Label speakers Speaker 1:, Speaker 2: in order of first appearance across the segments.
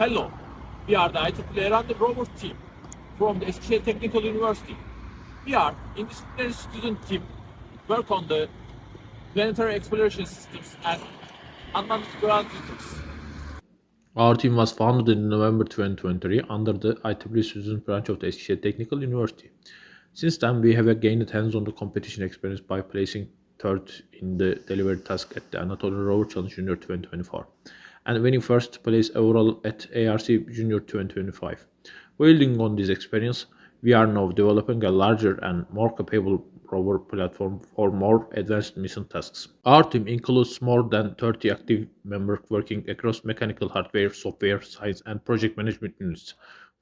Speaker 1: Hello, we are the IEEE Earendil Rover team from the Eskişehir Technical University. We are interdisciplinary student team work on the planetary exploration systems and unmanned ground vehicles.
Speaker 2: Our team was founded in November 2023 under the IEEE student branch of the Eskişehir Technical University. Since then, we have gained hands-on competition experience by placing third in the delivery task at the Anatolian Rover Challenge Junior 2024 and winning first place overall at ARC Junior 2025. Building on this experience, we are now developing a larger and more capable rover platform for more advanced mission tasks. Our team includes more than 30 active members working across mechanical hardware, software, science, and project management units.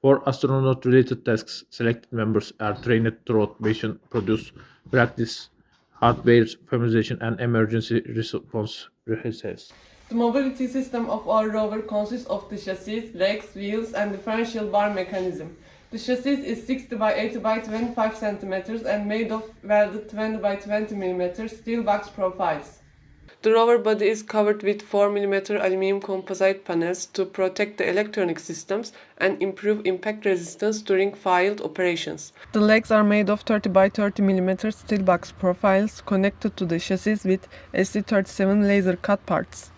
Speaker 2: For astronaut-related tasks, selected members are trained throughout mission, produce, practice, hardware familiarization, and emergency response rehearsals.
Speaker 3: The mobility system of our rover consists of the chassis, legs, wheels, and differential bar mechanism. The chassis is 60 by 80 by 25 cm and made of welded 20 by 20 mm steel box profiles. The rover body is covered with 4 mm aluminum composite panels to protect the electronic systems and improve impact resistance during field operations. The legs are made of 30 by 30 mm steel box profiles connected to the chassis with ST37 laser cut parts.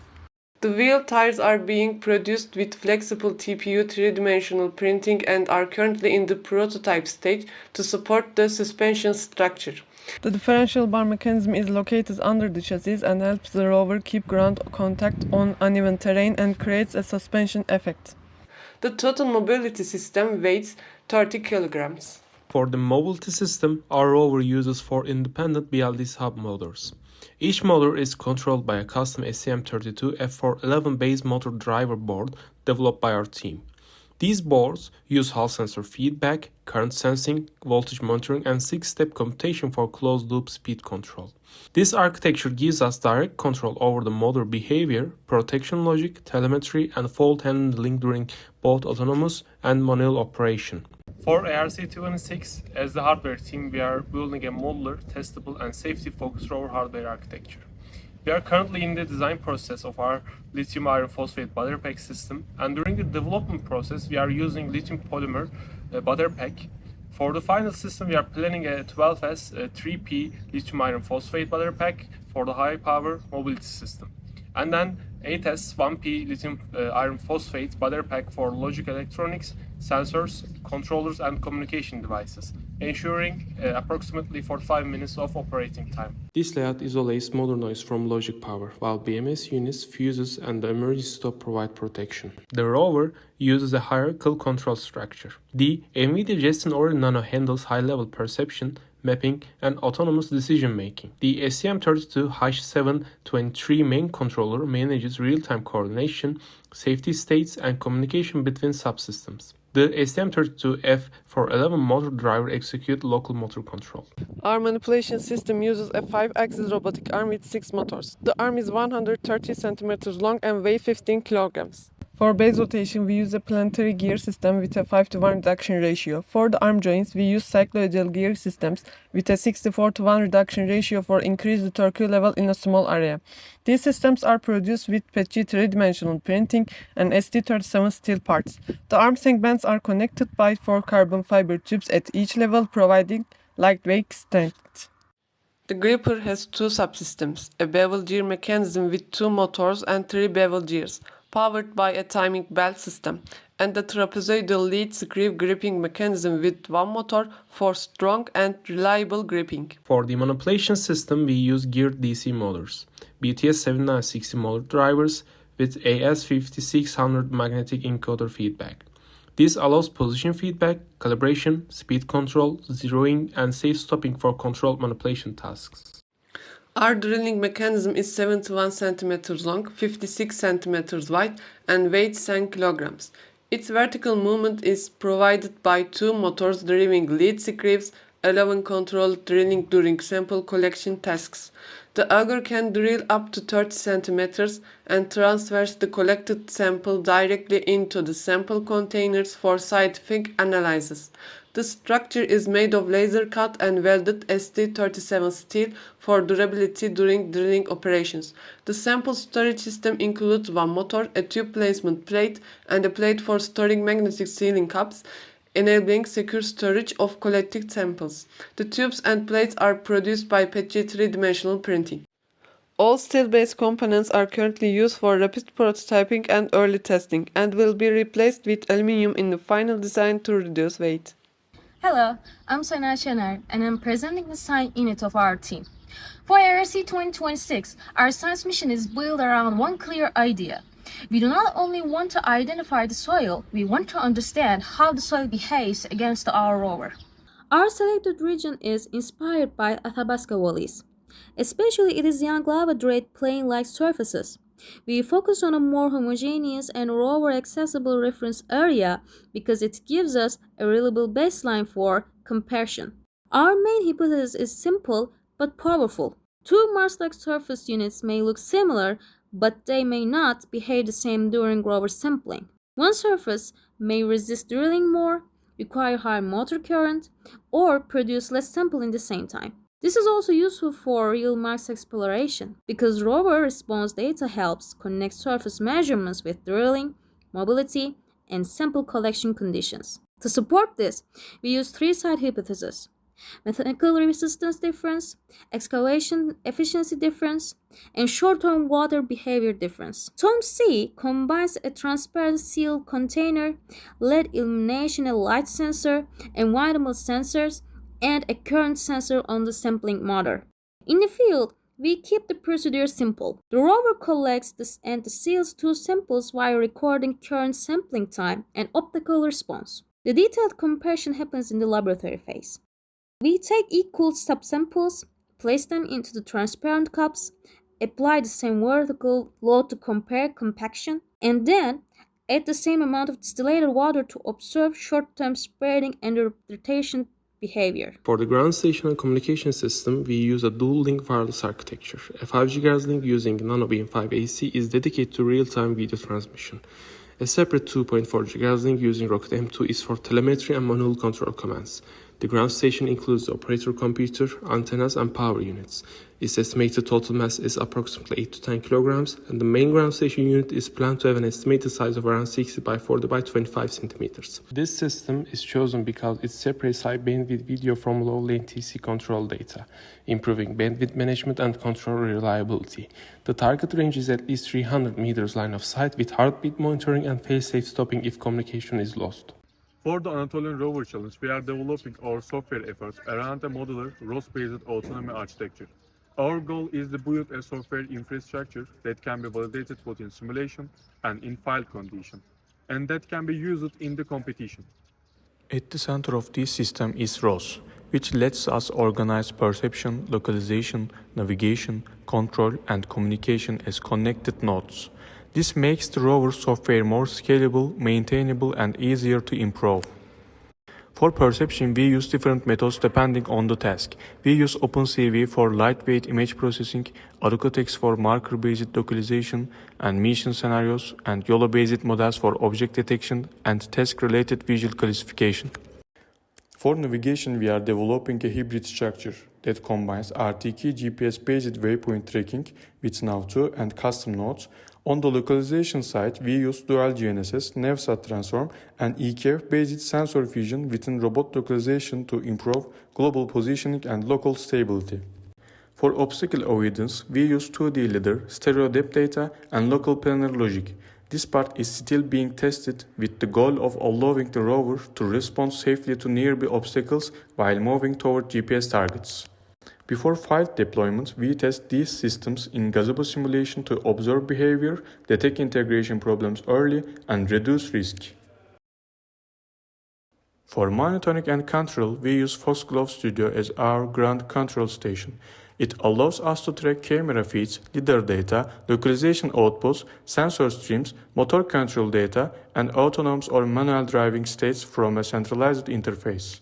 Speaker 3: The wheel tires are being produced with flexible TPU three-dimensional printing and are currently in the prototype stage to support the suspension structure. The differential bar mechanism is located under the chassis and helps the rover keep ground contact on uneven terrain and creates a suspension effect. The total mobility system weighs 30 kilograms.
Speaker 4: For the mobility system, our rover uses 4 independent BLD sub motors. Each motor is controlled by a custom STM32 F411 base motor driver board developed by our team. These boards use Hall sensor feedback, current sensing, voltage monitoring, and 6-step computation for closed-loop speed control. This architecture gives us direct control over the motor behavior, protection logic, telemetry, and fault handling during both autonomous and manual operation. For ARC'26, as the hardware team, we are building a modular, testable, and safety-focused rover hardware architecture. We are currently in the design process of our lithium iron phosphate battery pack system, and during the development process, we are using lithium polymer battery pack. For the final system, we are planning a 12S 3P lithium iron phosphate battery pack for the high-power mobility system, and then 8S 1P lithium iron phosphate battery pack for logic electronics, sensors, controllers, and communication devices, ensuring approximately 45 minutes of operating time. This layout isolates motor noise from logic power, while BMS units, fuses, and the emergency stop provide protection. The rover uses a hierarchical control structure. The NVIDIA Jetson Orin Nano handles high-level perception, mapping, and autonomous decision-making. The STM32H723 main controller manages real-time coordination, safety states, and communication between subsystems. The STM32F411 motor driver executes local motor control. Our manipulation system uses a 5-axis robotic arm with 6 motors. The arm is 130 cm long and weighs 15 kilograms. For base rotation, we use a planetary gear system with a 5:1 reduction ratio. For the arm joints, we use cycloidal gear systems with a 64:1 reduction ratio for increased torque level in a small area. These systems are produced with PETG three-dimensional printing and ST37 steel parts. The arm segments are connected by 4 carbon fiber tubes at each level, providing lightweight strength. The gripper has 2 subsystems, a bevel gear mechanism with 2 motors and 3 bevel gears, powered by a timing belt system, and the trapezoidal lead screw gripping mechanism with 1 motor for strong and reliable gripping. For the manipulation system, we use geared DC motors, BTS 7960 motor drivers with AS5600 magnetic encoder feedback. This allows position feedback, calibration, speed control, zeroing, and safe stopping for controlled manipulation tasks. Our drilling mechanism is 71 cm long, 56 cm wide, and weighs 10 kilograms. Its vertical movement is provided by 2 motors driving lead screws, allowing controlled drilling during sample collection tasks. The auger can drill up to 30 cm and transfers the collected sample directly into the sample containers for scientific analysis.
Speaker 3: The structure is made of laser-cut and welded ST-37 steel for durability during drilling operations. The sample storage system includes one motor, a tube placement plate, and a plate for storing magnetic sealing cups, enabling secure storage of collected samples. The tubes and plates are produced by PETG 3-dimensional printing. All steel-based components are currently used for rapid prototyping and early testing, and will be replaced with aluminum in the final design to reduce weight.
Speaker 5: Hello, I'm Sana Şener, and I'm presenting the science unit of our team. For ARC'26, our science mission is built around one clear idea. We do not only want to identify the soil, we want to understand how the soil behaves against our rover.
Speaker 6: Our selected region is inspired by Athabasca valleys. Especially it is young lava-draped plain-like surfaces. We focus on a more homogeneous and rover-accessible reference area because it gives us a reliable baseline for comparison. Our main hypothesis is simple but powerful. Two Mars-like surface units may look similar, but they may not behave the same during rover sampling. One surface may resist drilling more, require higher motor current, or produce less sample in the same time. This is also useful for real Mars exploration because rover response data helps connect surface measurements with drilling, mobility, and sample collection conditions. To support this, we use three side hypotheses: mechanical resistance difference, excavation efficiency difference, and short-term water behavior difference. TOM-C combines a transparent sealed container, LED illumination, a light sensor, environmental sensors, and a current sensor on the sampling motor. In the field, we keep the procedure simple. The rover collects and seals two samples while recording current sampling time and optical response. The detailed comparison happens in the laboratory phase. We take equal subsamples, place them into the transparent cups, apply the same vertical load to compare compaction, and then add the same amount of distillated water to observe short-term spreading and rotation behavior.
Speaker 4: For the ground station and communication system, we use a dual-link wireless architecture. A 5 GHz link using NanoBeam 5 AC is dedicated to real-time video transmission. A separate 2.4 GHz link using Rocket M2 is for telemetry and manual control commands. The ground station includes the operator computer, antennas, and power units. Its estimated total mass is approximately 8 to 10 kilograms, and the main ground station unit is planned to have an estimated size of around 60 by 40 by 25 centimeters. This system is chosen because it separates high bandwidth video from low latency control data, improving bandwidth management and control reliability. The target range is at least 300 meters line of sight with heartbeat monitoring and fail-safe stopping if communication is lost.
Speaker 7: For the Anatolian Rover Challenge, we are developing our software efforts around a modular, ROS-based autonomy architecture. Our goal is to build a software infrastructure that can be validated both in simulation and in field condition, and that can be used in the competition.
Speaker 8: At the center of this system is ROS, which lets us organize perception, localization, navigation, control, and communication as connected nodes. This makes the rover software more scalable, maintainable, and easier to improve. For perception, we use different methods depending on the task. We use OpenCV for lightweight image processing, Arc'26 for marker-based localization and mission scenarios, and YOLO-based models for object detection and task-related visual classification. For navigation, we are developing a hybrid structure that combines RTK GPS-based waypoint tracking with Nav2 and custom nodes. On the localization side, we use dual GNSS, NavSat transform, and EKF-based sensor fusion within robot localization to improve global positioning and local stability. For obstacle avoidance, we use 2D LiDAR, stereo depth data, and local planar logic. This part is still being tested with the goal of allowing the rover to respond safely to nearby obstacles while moving toward GPS targets. Before field deployment, we test these systems in gazebo simulation to observe behavior, detect integration problems early, and reduce risk. For monitoring and control, we use Foxglove Studio as our ground control station. It allows us to track camera feeds, LiDAR data, localization outputs, sensor streams, motor control data, and autonomous or manual driving states from a centralized interface.